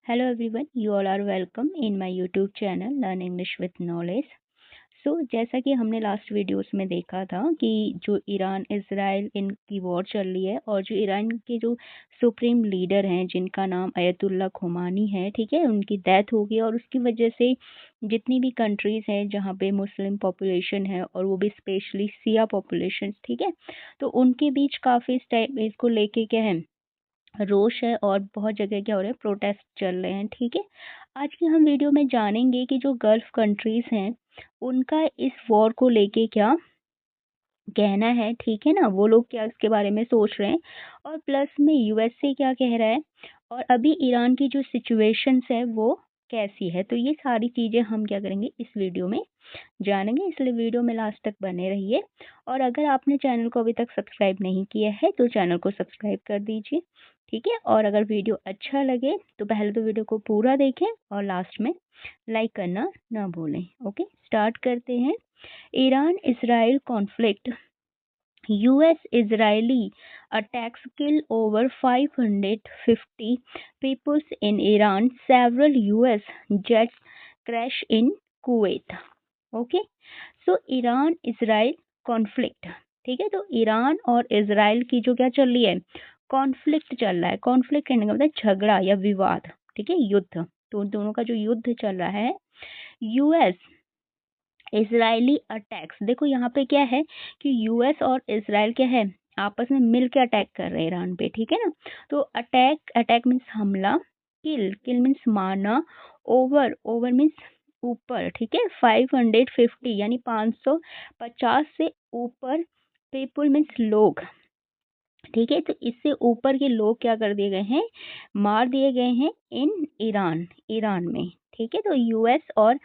Hello everyone, you all are welcome in my YouTube channel Learn English with Knowledge. जैसा कि हमने last videos में देखा था कि जो ईरान इज़राइल इनकी वॉर चल रही है और जो ईरान के जो सुप्रीम लीडर हैं जिनका नाम अयतुल्ला खुमानी है, ठीक है, उनकी डेथ हो गई और उसकी वजह से जितनी भी कंट्रीज़ हैं जहाँ पे मुस्लिम पॉपुलेशन है और वो भी स्पेशली सिया पॉपुलेशन, ठीक है, तो उनके बीच काफ़ी इस टाइप इसको लेके क्या है रोष है और बहुत जगह क्या हो रहा है प्रोटेस्ट चल रहे हैं, ठीक है। आज की हम वीडियो में जानेंगे कि जो गल्फ कंट्रीज़ हैं उनका इस वॉर को लेके क्या कहना है, ठीक है ना, वो लोग क्या इसके बारे में सोच रहे हैं और प्लस में यूएसए क्या कह रहा है और अभी ईरान की जो सिचुएशंस है वो कैसी है। तो ये सारी चीज़ें हम क्या करेंगे इस वीडियो में जानेंगे, इसलिए वीडियो में लास्ट तक बने रहिए। और अगर आपने चैनल को अभी तक सब्सक्राइब नहीं किया है तो चैनल को सब्सक्राइब कर दीजिए, ठीक है। और अगर वीडियो अच्छा लगे तो पहले तो वीडियो को पूरा देखें और लास्ट में लाइक करना ना भूलें। ओके, स्टार्ट करते हैं। Iran Israel conflict, US Israeli attacks kill over 550 people in Iran. Several US jets crash in Kuwait. Okay, so Iran Israel conflict, ठीक है। तो ईरान और इजराइल की जो क्या चल रही है कॉन्फ्लिक्ट चल रहा है। कॉन्फ्लिक्ट कहने का मतलब झगड़ा या विवाद, ठीक है, युद्ध। तो उन दोनों का जो युद्ध चल रहा है, यूएस इजरायली अटैक्स, देखो यहाँ पे क्या है कि यूएस और इजराइल क्या है आपस में मिल के अटैक कर रहे हैं ईरान पे, ठीक है ना। तो अटैक, अटैक मीन्स हमला, किल, किल मीन्स मारना, ओवर, ओवर मीन्स ऊपर, ठीक है, 550 यानी 550 से ऊपर, पीपुल मीन्स लोग, ठीक है। तो इससे ऊपर के लोग क्या कर दिए गए हैं, मार दिए गए हैं इन ईरान, ईरान में, ठीक है। तो यूएस और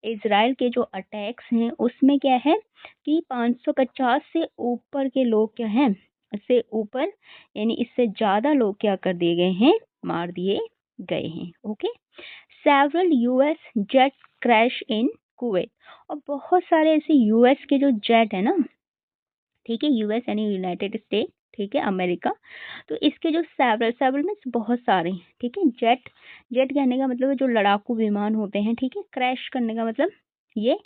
इजराइल के जो अटैक्स हैं उसमें क्या है कि 550 से ऊपर के लोग क्या हैं, इससे ऊपर यानी इससे ज़्यादा लोग क्या कर दिए गए हैं, मार दिए गए हैं। Okay, several US jet crash in Kuwait, और बहुत सारे ऐसे यूएस के जो जेट है ना, ठीक है, यूएस यानी यूनाइटेड स्टेट, ठीक है, अमेरिका। तो इसके जो सेवरल, सेवरल मीन्स बहुत सारे, ठीक है। जेट, जेट कहने का मतलब है जो लड़ाकू विमान होते हैं, ठीक है। क्रैश करने का मतलब ये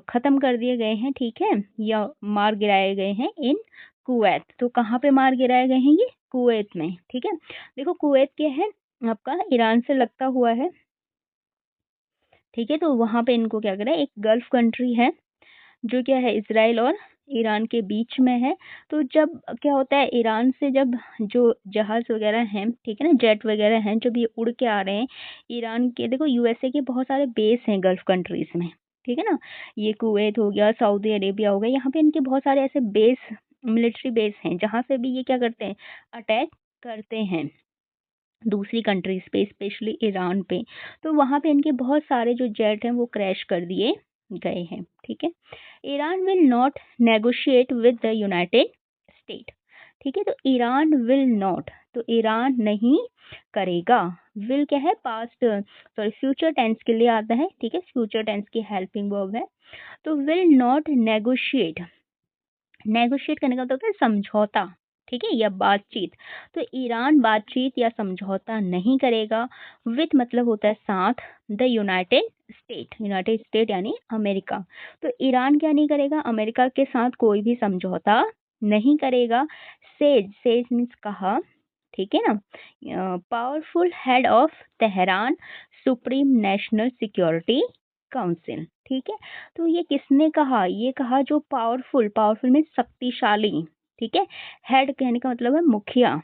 ख़त्म कर दिए गए हैं, ठीक है, या मार गिराए गए हैं इन कुवैत। तो कहाँ पे मार गिराए गए हैं, ये कुवैत में, ठीक है। देखो कुवैत क्या है आपका ईरान से लगता हुआ है, ठीक है। तो वहाँ पे इनको क्या करें, एक गल्फ कंट्री है जो क्या है इसराइल और ईरान के बीच में है। तो जब क्या होता है ईरान से जब जो जहाज़ वगैरह हैं, ठीक है ना, जेट वगैरह हैं, जब ये उड़ के आ रहे हैं ईरान के, देखो यूएसए के बहुत सारे बेस हैं गल्फ कंट्रीज़ में, ठीक है ना। ये कुवैत हो गया, सऊदी अरेबिया हो गया, यहाँ पे इनके बहुत सारे ऐसे बेस, मिलिट्री बेस हैं जहाँ से भी ये क्या करते हैं, अटैक करते हैं दूसरी कंट्रीज़ पे, स्पेशली ईरान पे। तो वहाँ पे इनके बहुत सारे जो जेट हैं वो क्रैश कर दिए गए हैं, ठीक है। Iran will not negotiate with the United state, ठीक है। तो ईरान विल नॉट, तो ईरान नहीं करेगा, विल क्या है पास्ट, सॉरी फ्यूचर टेंस के लिए आता है, ठीक है, फ्यूचर टेंस की हेल्पिंग वर्ब है। तो विल नॉट नेगोशिएट, नेगोशिएट करने का मतलब होता है समझौता, ठीक है, या बातचीत। तो ईरान बातचीत या समझौता नहीं करेगा, विथ मतलब होता है साथ, the United state, United state यानी अमेरिका। तो ईरान क्या नहीं करेगा, अमेरिका के साथ कोई भी समझौता नहीं करेगा। सेज, सेज मीन्स कहा, ठीक है ना। Powerful head of Tehran supreme national security council, ठीक है। तो ये किसने कहा, ये कहा जो पावरफुल, पावरफुल में शक्तिशाली, ठीक है, हेड कहने का मतलब है मुखिया,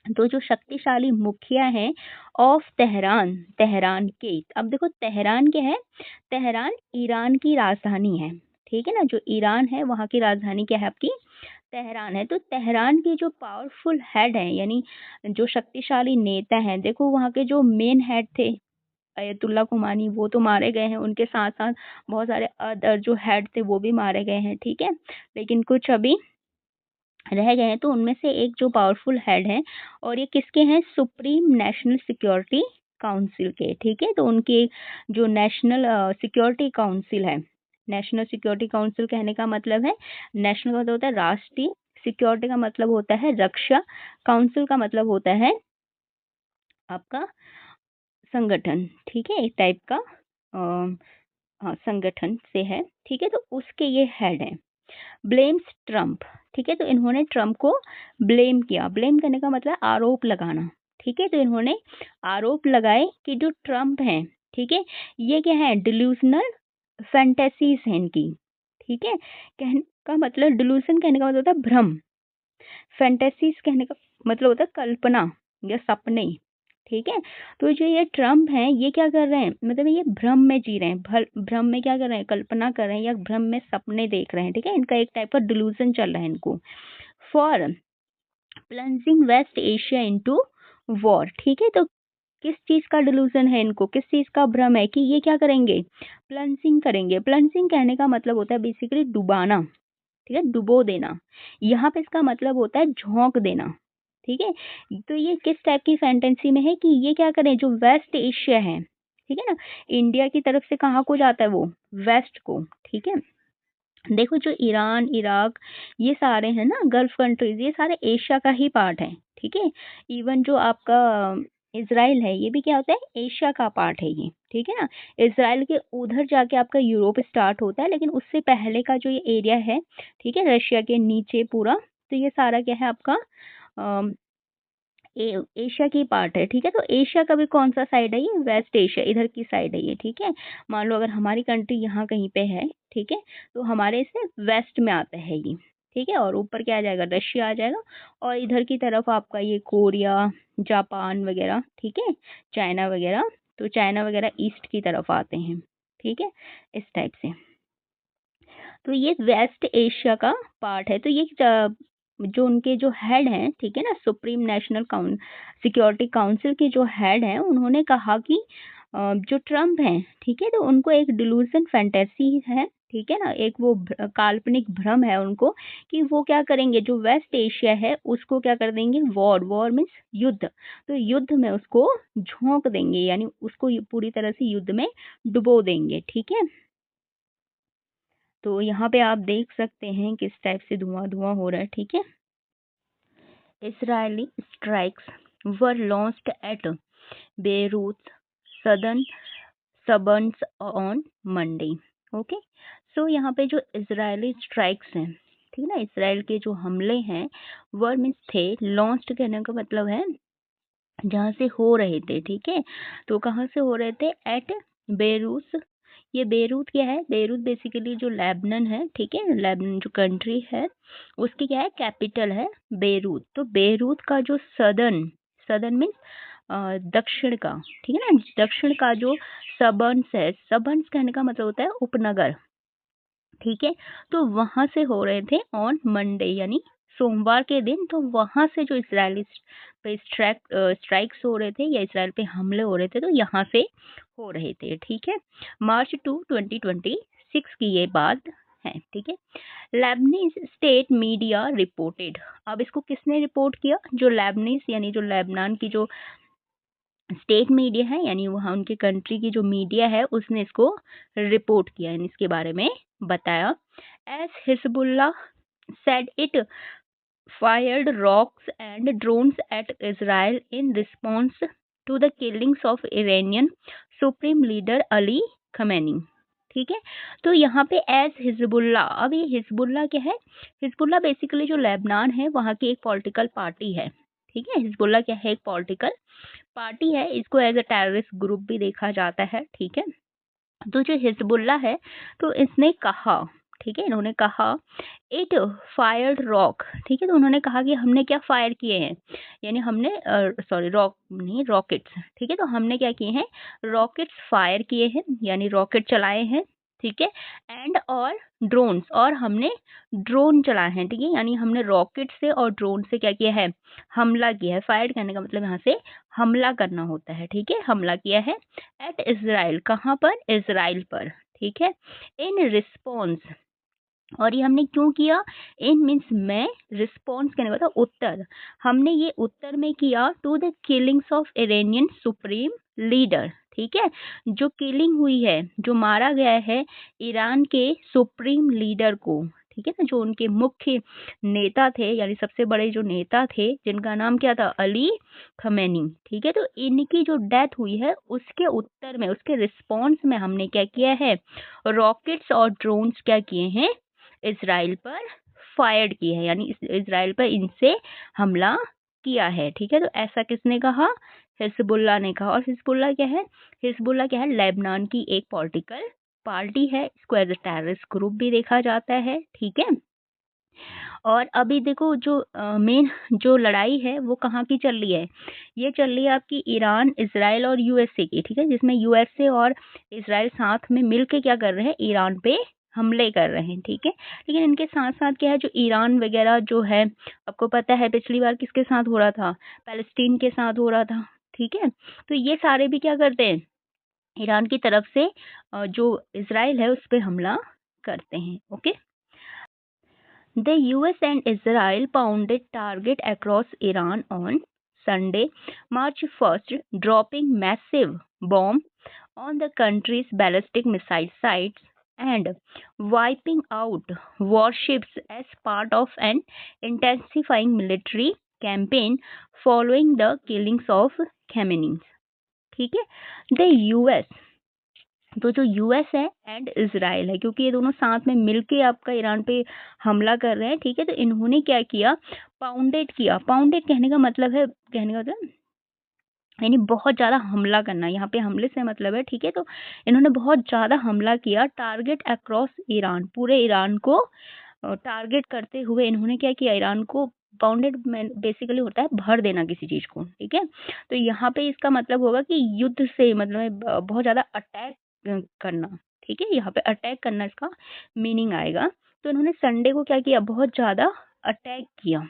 तो जो शक्तिशाली मुखिया हैं ऑफ तेहरान, तेहरान के, अब देखो तेहरान क्या है, तेहरान ईरान की राजधानी है, ठीक है ना। जो ईरान है वहाँ की राजधानी क्या है आपकी, तेहरान है। तो तेहरान के जो पावरफुल हेड हैं यानी जो शक्तिशाली नेता हैं, देखो वहाँ के जो मेन हेड थे अयतुल्ला खुमानी वो तो मारे गए हैं, उनके साथ साथ बहुत सारे अदर जो हेड थे वो भी मारे गए हैं, ठीक है, लेकिन कुछ अभी रह गए हैं। तो उनमें से एक जो पावरफुल हेड है, और ये किसके हैं, सुप्रीम नेशनल सिक्योरिटी काउंसिल के, ठीक है। तो उनकी जो नेशनल सिक्योरिटी काउंसिल है, नेशनल सिक्योरिटी काउंसिल कहने का मतलब है, नेशनल का मतलब होता है राष्ट्रीय, सिक्योरिटी का मतलब होता है रक्षा, काउंसिल का मतलब होता है आपका संगठन, ठीक है, एक टाइप का हाँ संगठन से है, ठीक है, तो उसके ये हेड हैं। ब्लेम्स ट्रम्प, ठीक है, तो इन्होंने ट्रम्प को ब्लेम किया। ब्लेम करने का मतलब आरोप लगाना, ठीक है, तो इन्होंने आरोप लगाए कि जो ट्रम्प हैं, ठीक है, ये क्या है, डिल्यूजनल फैंटेसीज हैं इनकी, ठीक है, कहने का मतलब डिल्यूजन कहने का मतलब होता है भ्रम, फैंटेसीज कहने का मतलब होता है कल्पना या सपने, ठीक है। तो जो ये ट्रम्प हैं ये क्या कर रहे हैं, मतलब ये भ्रम में जी रहे हैं, भ्रम में क्या कर रहे हैं, कल्पना कर रहे हैं या भ्रम में सपने देख रहे हैं, ठीक है, इनका एक टाइप का डिल्यूजन चल रहा है इनको। For plunging West Asia into war, ठीक है, तो किस चीज का डिल्यूजन है इनको, किस चीज का भ्रम है कि ये क्या करेंगे, प्लंजिंग करेंगे। प्लंजिंग कहने का मतलब होता है बेसिकली डुबाना, ठीक है, डुबो देना। यहाँ पे इसका मतलब होता है झोंक देना, ठीक है। तो ये किस टाइप की फैंटेसी में है कि ये क्या करें, जो वेस्ट एशिया है, ठीक है ना, इंडिया की तरफ से कहाँ को जाता है वो, वेस्ट को, ठीक है। देखो जो ईरान, इराक, ये सारे हैं ना गल्फ कंट्रीज, ये सारे एशिया का ही पार्ट है, ठीक है। इवन जो आपका इसराइल है ये भी क्या होता है, एशिया का पार्ट है ये, ठीक है ना। इसराइल के उधर जाके आपका यूरोप स्टार्ट होता है, लेकिन उससे पहले का जो ये एरिया है, ठीक है, रशिया के नीचे पूरा, तो ये सारा क्या है आपका एशिया की पार्ट है, ठीक है। तो एशिया का भी कौन सा साइड है, ये वेस्ट एशिया, इधर की साइड है ये, ठीक है। मान लो अगर हमारी कंट्री यहाँ कहीं पे है, ठीक है, तो हमारे से वेस्ट में आता है ये, ठीक है, और ऊपर क्या आ जाएगा, रशिया आ जाएगा, और इधर की तरफ आपका ये कोरिया, जापान वगैरह, ठीक है, चाइना वगैरह, तो चाइना वगैरह ईस्ट की तरफ आते हैं, ठीक है, इस टाइप से। तो ये वेस्ट एशिया का पार्ट है। तो ये जो उनके जो हेड हैं, ठीक है ना, सुप्रीम नेशनल सिक्योरिटी काउंसिल के जो हेड हैं, उन्होंने कहा कि जो ट्रम्प हैं, ठीक है, तो उनको एक डिल्यूजन फैंटेसी है, ठीक है ना, एक वो काल्पनिक भ्रम है उनको कि वो क्या करेंगे, जो वेस्ट एशिया है उसको क्या कर देंगे, वॉर, वॉर मीन्स युद्ध, तो युद्ध में उसको झोंक देंगे, यानी उसको पूरी तरह से युद्ध में डुबो देंगे, ठीक है। तो यहाँ पे आप देख सकते हैं किस टाइप से धुआं धुआं हो रहा है, ठीक है। Israeli strikes were launched at Beirut southern suburbs on Monday. Okay, so यहाँ पे जो इजरायली स्ट्राइक्स हैं, ठीक है ना, इसराइल के जो हमले हैं, वर मीन्स थे, लॉन्च्ड कहने का मतलब है जहाँ से हो रहे थे, ठीक है। तो कहाँ से हो रहे थे, एट बेरूत। ये बेरूत क्या है, बेरूत बेसिकली जो लेबनान है, ठीक है, लेबनान जो कंट्री है उसकी क्या है, कैपिटल है बेरूत। तो बेरूत का जो सदर्न, सदर्न मीन्स दक्षिण का, ठीक है ना, दक्षिण का जो सबर्न्स है, सबर्न्स कहने का मतलब होता है उपनगर, ठीक है। तो वहां से हो रहे थे ऑन मंडे यानी सोमवार के दिन, तो वहां से जो इसराइली पे स्ट्राइक्स हो रहे थे या इसराइल पे हमले हो रहे थे, तो यहाँ से हो रहे थे, ठीक है। मार्च 2 2026 की ये बात है, ठीक है। लेबनीज स्टेट मीडिया रिपोर्टेड, अब इसको किसने रिपोर्ट किया, जो लेबनीज यानी जो लेबनान की जो स्टेट मीडिया है, यानी वहाँ उनके कंट्री की जो मीडिया है उसने इसको रिपोर्ट किया, यानी इसके बारे में बताया। As Hezbollah said it fired rocks and drones at Israel in response to the killings of Iranian supreme leader Ali Khamenei, ठीक है। तो यहाँ पे एज हिजबुल्ला, अब ये हिजबुल्ला क्या है, हिजबुल्ला बेसिकली जो लेबनान है वहाँ की एक पॉलिटिकल पार्टी है, ठीक है। हिजबुल्ला क्या है, एक पॉलिटिकल पार्टी है, इसको एज अ टेररिस्ट ग्रुप भी देखा जाता है, ठीक है। तो जो हिजबुल्ला है, तो इसने कहा, ठीक है, इन्होंने कहा इट फायर्ड रॉक, ठीक है, तो उन्होंने कहा कि हमने क्या फायर किए हैं, यानी हमने सॉरी रॉक नहीं, रॉकेट्स, ठीक है, तो हमने क्या किए हैं, रॉकेट्स फायर किए हैं, यानी रॉकेट चलाए हैं, ठीक है। एंड और ड्रोन्स, और हमने ड्रोन चलाए हैं, ठीक है, यानी हमने रॉकेट से और ड्रोन से क्या किया है, हमला किया है। फायर करने का मतलब यहाँ से हमला करना होता है, ठीक है, हमला किया है एट इजराइल, कहाँ पर, इजराइल पर, ठीक है। इन रिस्पॉन्स, और ये हमने क्यों किया, इन मीन्स में, रिस्पॉन्स कहने का मतलब उत्तर, हमने ये उत्तर में किया to the killings of Iranian supreme leader, ठीक है, जो किलिंग हुई है, जो मारा गया है ईरान के सुप्रीम लीडर को, ठीक है ना, जो उनके मुख्य नेता थे यानी सबसे बड़े जो नेता थे जिनका नाम क्या था, अली खमेनी, ठीक है। तो इनकी जो डेथ हुई है उसके उत्तर में, उसके रिस्पॉन्स में हमने क्या किया है, रॉकेट्स और ड्रोन्स क्या किए हैं, इसराइल पर फायर्ड किए हैं, यानी इसराइल पर इनसे हमला किया है, ठीक है। तो ऐसा किसने कहा, हिजबुल्लाह ने कहा। और हिजबुल्लाह क्या है, हिजबुल्लाह क्या है, लेबनान की एक पॉलिटिकल पार्टी है, इसको एज अ टेररिस्ट ग्रुप भी देखा जाता है, ठीक है। और अभी देखो जो मेन जो लड़ाई है वो कहाँ की चल रही है, ये चल रही है आपकी ईरान, इसराइल और यूएसए की, ठीक है, जिसमें यूएसए और इसराइल साथ में मिलके क्या कर रहे हैं, ईरान पे हमले कर रहे हैं, ठीक है। लेकिन इनके साथ साथ क्या है, जो ईरान वगैरह जो है, आपको पता है पिछली बार किसके साथ हो रहा था, पैलेस्टीन के साथ हो रहा था, ठीक है। तो ये सारे भी क्या करते हैं, ईरान की तरफ से जो इसराइल है उस पर हमला करते हैं, okay. The US and Israel pounded target across Iran on Sunday, March 1st, dropping massive bomb on the country's ballistic missile sites and wiping out warships as part of an intensifying military campaign following the killings of Khamenei. ठीक है, the US, तो जो US है and Israel है, क्योंकि ये दोनों साथ में मिलके आपका ईरान पे हमला कर रहे हैं, ठीक है। तो इन्होंने क्या किया, पाउंडेड किया। पाउंडेड कहने का मतलब है, कहने का मतलब यानी बहुत ज़्यादा हमला करना, यहाँ पे हमले से मतलब है, ठीक है। तो इन्होंने बहुत ज़्यादा हमला किया, टारगेट अक्रॉस ईरान, पूरे ईरान को टारगेट करते हुए इन्होंने क्या किया, ईरान को, बाउंडेड बेसिकली होता है भर देना किसी चीज़ को, ठीक है। तो यहाँ पे इसका मतलब होगा कि युद्ध से मतलब है बहुत ज़्यादा अटैक करना, ठीक है, यहाँ पे अटैक करना इसका मीनिंग आएगा। तो इन्होंने संडे को क्या किया, बहुत ज़्यादा अटैक किया,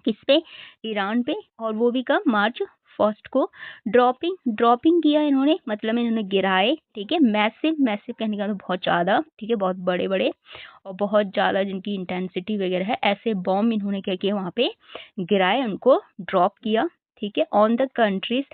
किस पे, ईरान पे, और वो भी कब, मार्च 1 को। ड्रॉपिंग किया इन्होंने, मतलब इन्होंने गिराए, ठीक है। मैसिव, मैसिव कहने का मतलब बहुत ज़्यादा, ठीक है, बहुत बड़े बड़े और बहुत ज़्यादा जिनकी इंटेंसिटी वगैरह है, ऐसे बॉम्ब इन्होंने क्या किया, वहाँ पे गिराए, उनको ड्रॉप किया, ठीक है, on the countries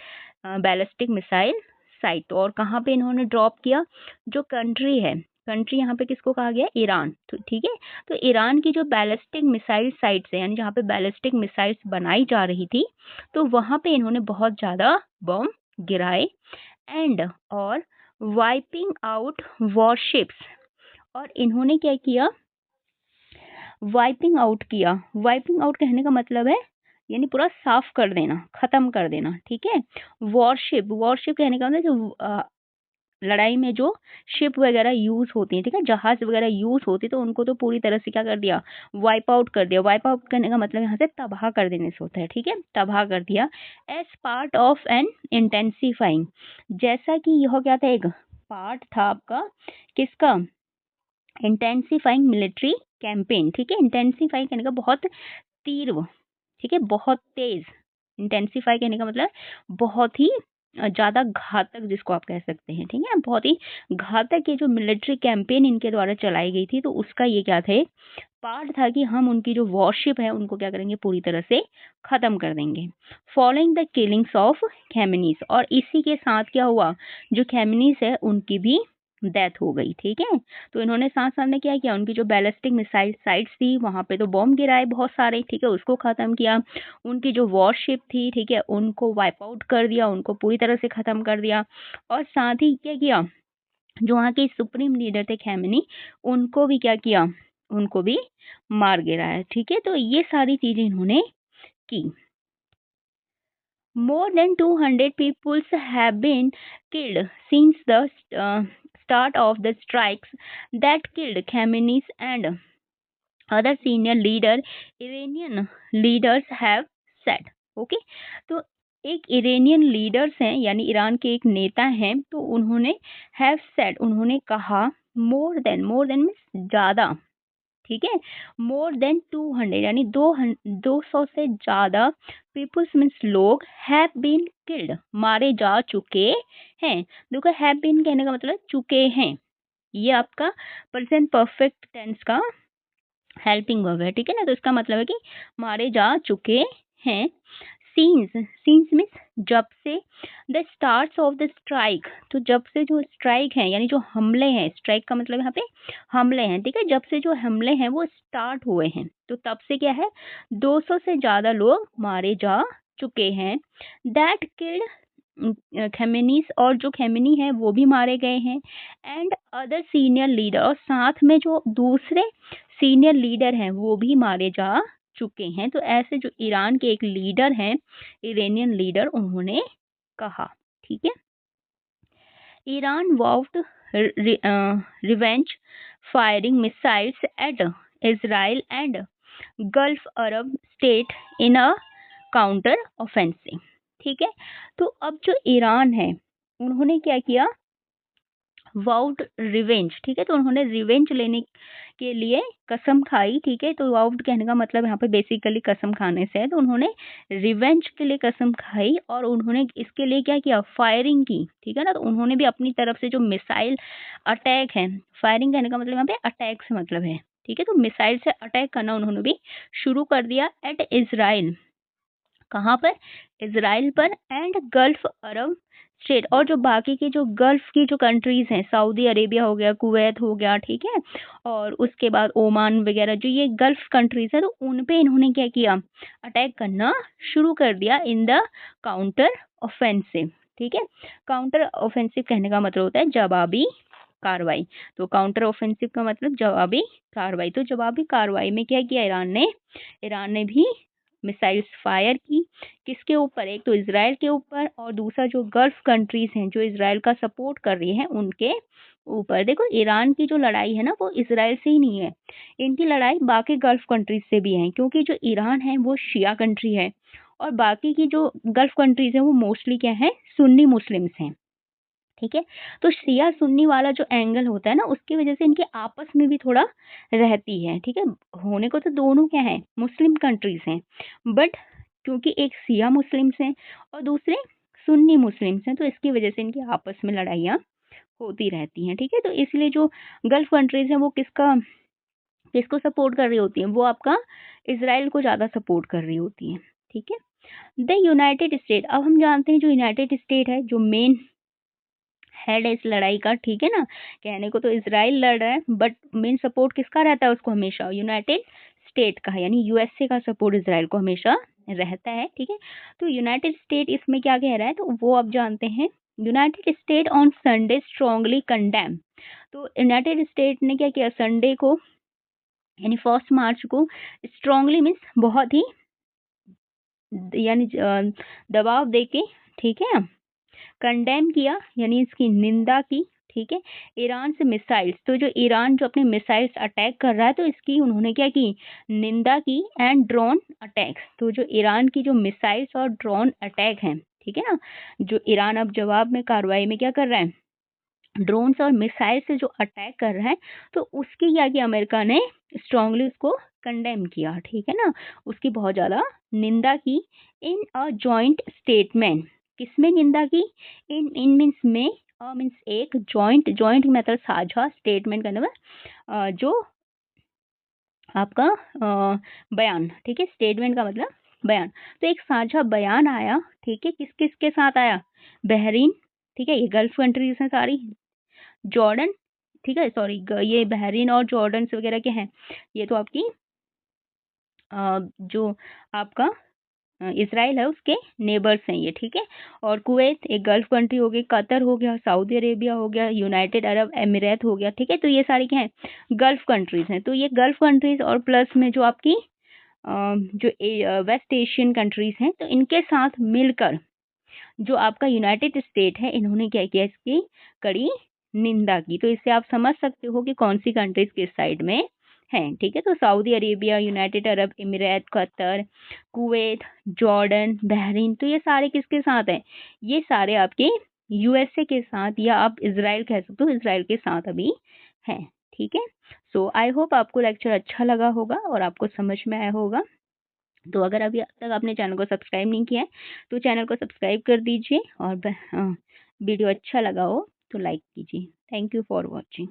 ballistic missile site. और कहाँ पे इन्होंने ड्रॉप किया, जो कंट्री है, कंट्री यहाँ पे किसको कहा गया, ईरान, तो ठीक है। तो ईरान की जो बैलिस्टिक मिसाइल साइट्स है, यानी जहाँ पे बैलिस्टिक मिसाइल्स बनाई जा रही थी, तो वहाँ पे इन्होंने बहुत ज़्यादा बम गिराए एंड और वाइपिंग आउट वॉरशिप्स। और इन्होंने क्या किया, वाइपिंग आउट किया। वाइपिंग आउट कहने का मतलब है यानी पूरा साफ कर देना, खत्म कर देना, ठीक है। वॉरशिप, वॉरशिप कहने का मतलब जो लड़ाई में जो शिप वगैरह यूज होती है, ठीक है, जहाज वगैरह यूज होती है, तो उनको तो पूरी तरह से क्या कर दिया, वाइप आउट कर दिया। वाइप आउट करने का मतलब यहाँ से तबाह कर देने से होता है, ठीक है, तबाह कर दिया। As part of an intensifying, जैसा कि यह क्या था, एक पार्ट था आपका किसका, इंटेंसिफाइंग मिलिट्री कैंपेन, ठीक है। इंटेंसिफाई करने का बहुत तीव्र, ठीक है, बहुत तेज। इंटेंसिफाई कहने का मतलब बहुत ही ज़्यादा घातक, जिसको आप कह सकते हैं, ठीक है, बहुत ही घातक ये जो मिलिट्री कैंपेन इनके द्वारा चलाई गई थी, तो उसका ये क्या थे, पार्ट था कि हम उनकी जो वॉरशिप है उनको क्या करेंगे, पूरी तरह से ख़त्म कर देंगे। फॉलोइंग द किलिंग्स ऑफ खैमनीस, और इसी के साथ क्या हुआ, जो खैमनीस है उनकी भी डेथ हो गई, ठीक है। तो इन्होंने साथ साथ में क्या किया, उनकी जो बैलिस्टिक मिसाइल साइट्स थी वहाँ पे तो बॉम्ब गिराए बहुत सारे, ठीक है, उसको ख़त्म किया। उनकी जो वॉरशिप थी, ठीक है, उनको वाइप आउट कर दिया, उनको पूरी तरह से ख़त्म कर दिया। और साथ ही क्या किया, जो वहाँ के सुप्रीम लीडर थे खैमनी, उनको भी क्या किया, उनको भी मार गिराया, ठीक है। तो ये सारी चीज़ें इन्होंने की। More than 200 people have been killed since the start of the strikes that killed Khamenei and other senior leader Iranian leaders have said. Okay, तो एक इरानियन लीडर्स हैं, यानी ईरान के एक नेता हैं, तो उन्होंने हैव सेड, उन्होंने कहा, मोर देन मीन्स ज़्यादा, ठीक है, मोर देन 200 यानी 200 से ज़्यादा पीपुल्स मीन्स लोग, हैव बीन किल्ड मारे जा चुके हैं। देखो हैव बीन कहने का मतलब चुके हैं, ये आपका प्रेजेंट परफेक्ट टेंस का हेल्पिंग वर्ब है, ठीक है ना। तो इसका मतलब है कि मारे जा चुके हैं। सीन्स, सीन्स मीन्स जब से, the starts of the strike, तो जब से जो स्ट्राइक है यानी जो हमले हैं, स्ट्राइक का मतलब यहाँ पे हमले हैं, ठीक है, जब से जो हमले हैं वो स्टार्ट हुए हैं, तो तब से क्या है 200 से ज़्यादा लोग मारे जा चुके हैं। दैट किल्ड खेमेनीस, और जो खेमेनी है वो भी मारे गए हैं। एंड अदर सीनियर लीडर, और साथ में जो दूसरे सीनियर लीडर हैं वो भी मारे जा चुके हैं। तो ऐसे जो ईरान के एक लीडर हैं, इरानियन लीडर, उन्होंने कहा, ठीक है। Iran vowed revenge firing missiles at Israel and Gulf Arab state in a counter offensive, ठीक है। तो अब जो ईरान है उन्होंने क्या किया, वाउड रिवेंज, ठीक है, तो उन्होंने रिवेंज लेने के लिए कसम खाई, ठीक है। तो वाउड कहने का मतलब यहाँ पे बेसिकली कसम खाने से है, तो उन्होंने रिवेंज के लिए कसम खाई और उन्होंने इसके लिए क्या किया, फायरिंग की, ठीक है ना। तो उन्होंने भी अपनी तरफ से जो मिसाइल अटैक है, फायरिंग कहने का मतलब यहाँ पे अटैक से मतलब है, ठीक है, तो मिसाइल से अटैक करना उन्होंने भी शुरू कर दिया एट इजराइल, कहाँ पर, इजराइल पर, एंड गल्फ अरब स्टेट, और जो बाकी के जो गल्फ की जो कंट्रीज हैं, सऊदी अरेबिया हो गया, कुवैत हो गया, ठीक है, और उसके बाद ओमान वगैरह, जो ये गल्फ कंट्रीज है, तो उन पे इन्होंने क्या किया, अटैक करना शुरू कर दिया इन द काउंटर ऑफेंसिव, ठीक है। काउंटर ऑफेंसिव कहने का मतलब होता है जवाबी कार्रवाई, तो काउंटर ऑफेंसिव का मतलब जवाबी कार्रवाई। तो जवाबी कार्रवाई में क्या किया ईरान ने भी मिसाइल्स फायर की, किसके ऊपर, एक तो इजराइल के ऊपर, और दूसरा जो गल्फ कंट्रीज हैं जो इजराइल का सपोर्ट कर रही हैं उनके ऊपर। देखो ईरान की जो लड़ाई है ना वो इजराइल से ही नहीं है, इनकी लड़ाई बाकी गल्फ कंट्रीज से भी है, क्योंकि जो ईरान है वो शिया कंट्री है और बाकी की जो गल्फ कंट्रीज हैं वो मोस्टली क्या है, सुन्नी मुस्लिम्स हैं, ठीक है। तो शिया सुन्नी वाला जो एंगल होता है ना उसकी वजह से इनके आपस में भी थोड़ा रहती है, ठीक है। होने को तो दोनों क्या है, मुस्लिम कंट्रीज हैं, बट क्योंकि एक शिया मुस्लिम्स हैं और दूसरे सुन्नी मुस्लिम्स हैं, तो इसकी वजह से इनकी आपस में लड़ाइयाँ होती रहती हैं, ठीक है। तो इसलिए जो गल्फ कंट्रीज हैं वो किसको सपोर्ट कर रही होती हैं, वो आपका इसराइल को ज़्यादा सपोर्ट कर रही होती हैं, ठीक है। द यूनाइटेड स्टेट, अब हम जानते हैं जो यूनाइटेड स्टेट है जो मेन हेड है इस लड़ाई का, ठीक है ना। कहने को तो इसराइल लड़ रहा है बट मेन सपोर्ट किसका रहता है उसको, हमेशा यूनाइटेड स्टेट का, यानी यूएसए का सपोर्ट इसराइल को हमेशा रहता है, ठीक है। तो यूनाइटेड स्टेट इसमें क्या कह रहा है, तो वो आप जानते हैं। United state on Sunday strongly condemn, तो यूनाइटेड स्टेट ने क्या किया, संडे को यानी 1 मार्च को स्ट्रांगली मीन्स बहुत ही, यानी दबाव देके, ठीक है, कंडेम किया यानी इसकी निंदा की, ठीक है, ईरान से मिसाइल्स, तो जो ईरान जो अपने मिसाइल्स अटैक कर रहा है तो इसकी उन्होंने क्या की, निंदा की। एंड ड्रोन अटैक्स, तो जो ईरान की जो मिसाइल्स और ड्रोन अटैक हैं, ठीक है ना, जो ईरान अब जवाब में कार्रवाई में क्या कर रहा है, ड्रोन्स और मिसाइल से जो अटैक कर रहा है, तो उसकी क्या किया, अमेरिका ने स्ट्रांगली उसको कंडेम किया, ठीक है ना, उसकी बहुत ज़्यादा निंदा की। इन अ जॉइंट स्टेटमेंट, किसमें निंदा की, इन मीन्स में, मीन्स एक, जॉइंट, जॉइंट मतलब साझा, स्टेटमेंट करने में जो आपका बयान, ठीक है, स्टेटमेंट का मतलब बयान, तो एक साझा बयान आया, ठीक है, किस किस के साथ आया, बहरीन, ठीक है, ये गल्फ कंट्रीज हैं सारी, जॉर्डन, ठीक है, सॉरी ये बहरीन और जॉर्डन वगैरह के हैं, ये तो आपकी जो आपका इसराइल है उसके नेबर्स हैं ये, ठीक है। और कुवैत एक गल्फ कंट्री हो गई, कतर हो गया, सऊदी अरेबिया हो गया, यूनाइटेड अरब एमिरेट हो गया, ठीक है। तो ये सारी क्या हैं, गल्फ कंट्रीज हैं। तो ये गल्फ कंट्रीज और प्लस में जो आपकी जो वेस्ट एशियन कंट्रीज हैं, तो इनके साथ मिलकर जो आपका यूनाइटेड स्टेट है, इन्होंने क्या किया, इसकी कड़ी निंदा की। तो इससे आप समझ सकते हो कि कौन सी कंट्रीज किस साइड में हैं, ठीक है। तो Saudi Arabia, United Arab emirate, Qatar, Kuwait, Jordan, Bahrain, तो ये सारे किसके साथ हैं, ये सारे आपके यूएसए के साथ, या आप इसराइल कह सकते हो, इसराइल के साथ अभी हैं, ठीक है। सो आई होप आपको लेक्चर अच्छा लगा होगा और आपको समझ में आया होगा। तो अगर अभी तक आपने चैनल को सब्सक्राइब नहीं किया है तो चैनल को सब्सक्राइब कर दीजिए, और वीडियो अच्छा लगा हो तो लाइक कीजिए। Thank you for watching.